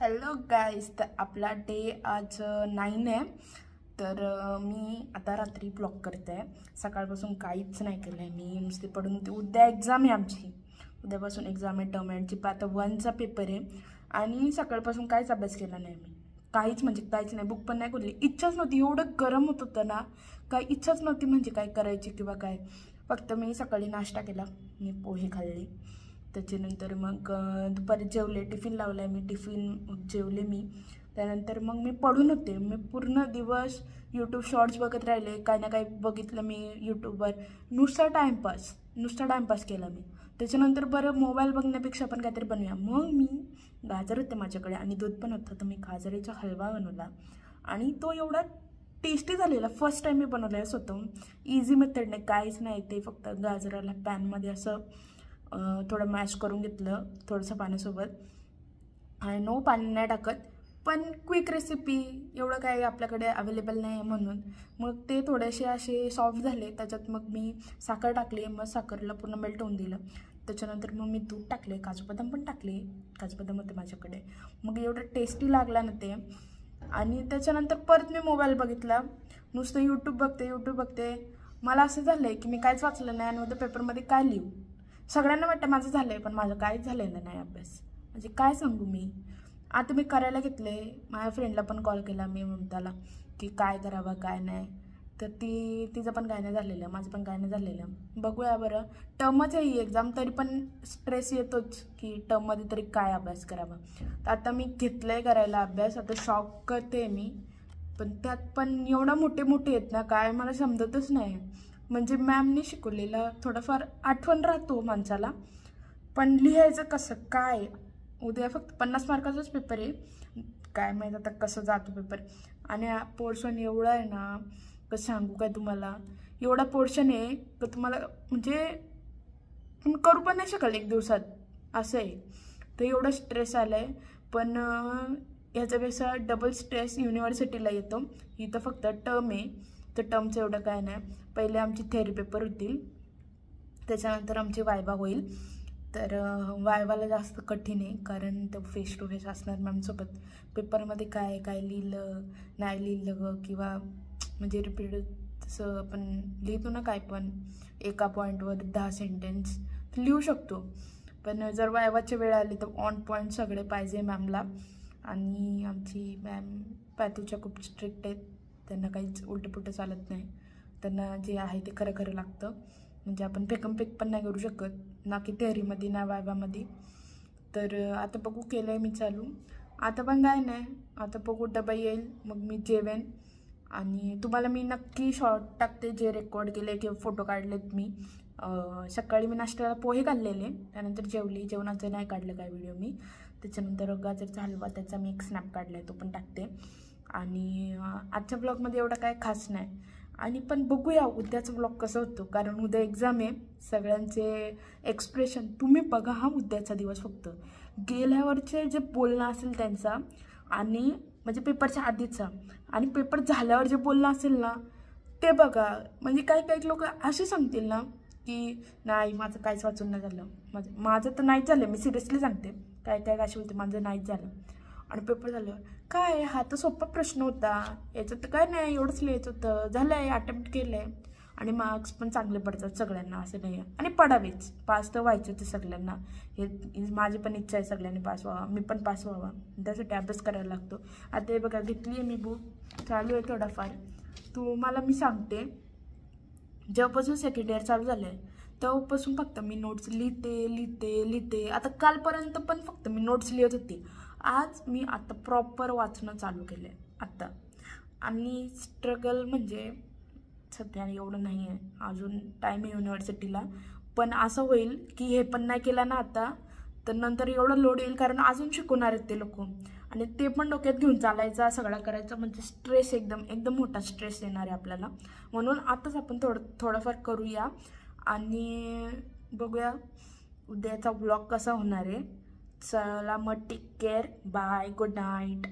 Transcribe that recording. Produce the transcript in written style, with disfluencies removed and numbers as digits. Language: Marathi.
हॅलो गाईज, तर आपला डे आज 9 आहे. तर मी आता रात्री ब्लॉग करते आहे. सकाळपासून काहीच नाही केलं आहे मी, नुसते पडून. उद्या एक्झाम आहे आमची, उद्यापासून एक्झाम आहे टर्मची. आता 1चा पेपर आहे आणि सकाळपासून काहीच अभ्यास केला नाही मी, काहीच म्हणजे काहीच नाही. बुक पण नाही खोलली, इच्छाच नव्हती. एवढं गरम होत होतं ना, काही इच्छाच नव्हती म्हणजे काय करायची किंवा काय. फक्त मी सकाळी नाश्ता केला, मी पोहे खाल्ले. त्याच्यानंतर मग दुपारी जेवले, टिफिन लावला आहे मी, टिफिन जेवले मी. त्यानंतर मग मी पडून होते. मी पूर्ण दिवस यूट्यूब शॉर्ट्स बघत राहिले, काही ना काही बघितलं मी यूट्यूबवर. नुसता टाईमपास केला मी. त्याच्यानंतर बरं मोबाईल बघण्यापेक्षा आपण काहीतरी बनवूया. मग मी गाजर होते माझ्याकडे आणि दूध पण होतं, तर मी गाजराचा हलवा बनवला आणि तो एवढा टेस्टी झालेला. फर्स्ट टाईम मी बनवला आहे स्वतः, इझी मेथडने. काहीच नाही, ते फक्त गाजराला पॅनमध्ये असं थोडं मॅश करून घेतलं थोडंसं पाण्यासोबत. आणि नो पाणी नाही टाकत, पण क्विक रेसिपी, एवढं काही आपल्याकडे अवेलेबल नाही आहे म्हणून. मग ते थोडेसे असे सॉफ्ट झाले. त्याच्यात मग मी साखर टाकली, मग साखरला पूर्ण मेल्ट होऊन दिलं. त्याच्यानंतर मग मी दूध टाकले, काजू बदाम पण टाकले, काजू बदाम होते माझ्याकडे. मग एवढं टेस्टी लागला ना ते. आणि त्याच्यानंतर परत मी मोबाईल बघितला, नुसतं यूट्यूब बघते. मला असं झालं आहे की मी काहीच वाचलं नाही आणि उद्या पेपरमध्ये काय लिहू. सगळ्यांना वाटतं माझं झालं आहे, पण माझं काहीच झालेलं नाही अभ्यास. म्हणजे काय सांगू मी. आता मी करायला घेतले. माझ्या फ्रेंडला पण कॉल केला मी, ममताला, की काय करावं काय नाही. तर तिचं पण काय नाही झालेलं, माझं पण काय नाही झालेलं. बघूया बरं. टर्मच आहे ही एक्झाम, तरी पण स्ट्रेस येतोच की टर्ममध्ये तरी काय अभ्यास करावा. तर आता मी घेतलं आहे करायला अभ्यास. आता शॉक करते मी, पण त्यात पण एवढा मोठे आहेत ना, काय मला समजतच नाही. म्हणजे मॅमने शिकवलेलं थोडंफार आठवण राहतो माणसाला, पण लिहायचं कसं काय. उद्या फक्त 50 मार्काचाच पेपर आहे, काय माहीत आता कसं जातो पेपर. आणि पोर्शन एवढा आहे ना, कसं सांगू काय तुम्हाला. एवढा पोर्शन आहे तर तुम्हाला म्हणजे करू पण नाही शकाल एक दिवसात, असं आहे. तर एवढा स्ट्रेस आला आहे. पण ह्याच्यापेक्षा डबल स्ट्रेस युनिव्हर्सिटीला येतो. इथं फक्त टर्म आहे, तर टर्मचं एवढं काय नाही. पहिले आमची थेअरी पेपर होतील, त्याच्यानंतर आमची वायवा होईल. तर वायवाला जास्त कठीण आहे, कारण तो फेस टू फेस असणार मॅमसोबत. पेपरमध्ये काय काय लिहिलं नाही लिहिलं किंवा म्हणजे रिपीट तसं आपण लिहितो ना, काय पण एका पॉईंटवर 10 सेंटेन्स लिहू शकतो. पण जर वायवाची वेळ आली तर ऑन पॉईंट सगळे पाहिजे मॅमला. आणि आमची मॅम पॅथूच्या खूप स्ट्रिक्ट आहेत, त्यांना काहीच उलटंपुलटं चालत नाही. त्यांना जे आहे ते खरं लागतं. म्हणजे आपण फेकमफेक पण नाही करू शकत, ना की थेअरीमध्ये ना वायवामध्ये. तर आता बघू, केलं आहे मी चालू. आता पण काय नाही, आता बघू डबा येईल मग मी जेवेन. आणि तुम्हाला मी नक्की शॉर्ट टाकते जे रेकॉर्ड केले किंवा फोटो काढलेत मी. सकाळी मी नाश्त्याला पोहे काढलेले, त्यानंतर जेवणाचं नाही काढलं काय व्हिडिओ मी. त्याच्यानंतर गाजरचा हलवा, त्याचा मी एक स्नॅप काढला आहे, तो पण टाकते. आणि आजच्या ब्लॉगमध्ये एवढं काय खास नाही. आणि पण बघूया उद्याचा ब्लॉग कसं होतो, कारण उद्या एक्झाम आहे. सगळ्यांचे एक्सप्रेशन तुम्ही बघा हा उद्याचा दिवस. फक्त गेल्यावरचे जे बोलणं असेल त्यांचा, आणि म्हणजे पेपरच्या आधीचा, आणि पेपर झाल्यावर जे बोलणं असेल ना ते बघा. म्हणजे काही लोक असे सांगतील ना की नाही माझं काहीच वाचून नाही झालं, माझं तर नाहीच झालं. मी सिरियसली सांगते, काय असे बोलते माझं नाहीच झालं. आणि पेपर झालं काय, हा तर सोपा प्रश्न होता, याच्यात तर काय नाही, एवढंच लिहायचं होतं, झालं आहे, अटेम्प्ट केलं आहे. आणि मार्क्स पण चांगले पडतात सगळ्यांना, असं नाही आहे. आणि पडावेच, पास तर व्हायचं ते सगळ्यांना. हे माझी पण इच्छा आहे सगळ्यांनी पास व्हावा, मी पण पास व्हावा, त्यासाठी अभ्यास करायला लागतो. आता हे बघा, घेतली आहे मी बुक, चालू आहे थोडाफार. तुम्हाला मी सांगते, जेव्हापासून सेकंड इयर चालू झालं आहे तेव्हापासून फक्त मी नोट्स लिहिते. आता कालपर्यंत पण फक्त मी नोट्स लिहित होती. आज मी आता प्रॉपर वाचणं चालू केलं आहे आत्ता. आणि स्ट्रगल म्हणजे सध्या एवढं नाही आहे, अजून टाईम आहे युनिव्हर्सिटीला. पण असं होईल की हे पण नाही केलं ना आता, तर नंतर एवढं लोड येईल, कारण अजून शिकवणार आहेत ते लोक. आणि ते पण डोक्यात घेऊन चालायचा, सगळा करायचा, म्हणजे स्ट्रेस एकदम मोठा स्ट्रेस येणार आहे आपल्याला. म्हणून आताच आपण थोडंफार करूया. आणि बघूया उद्याचा ब्लॉग कसा होणार आहे. चला मग, take care, bye, good night.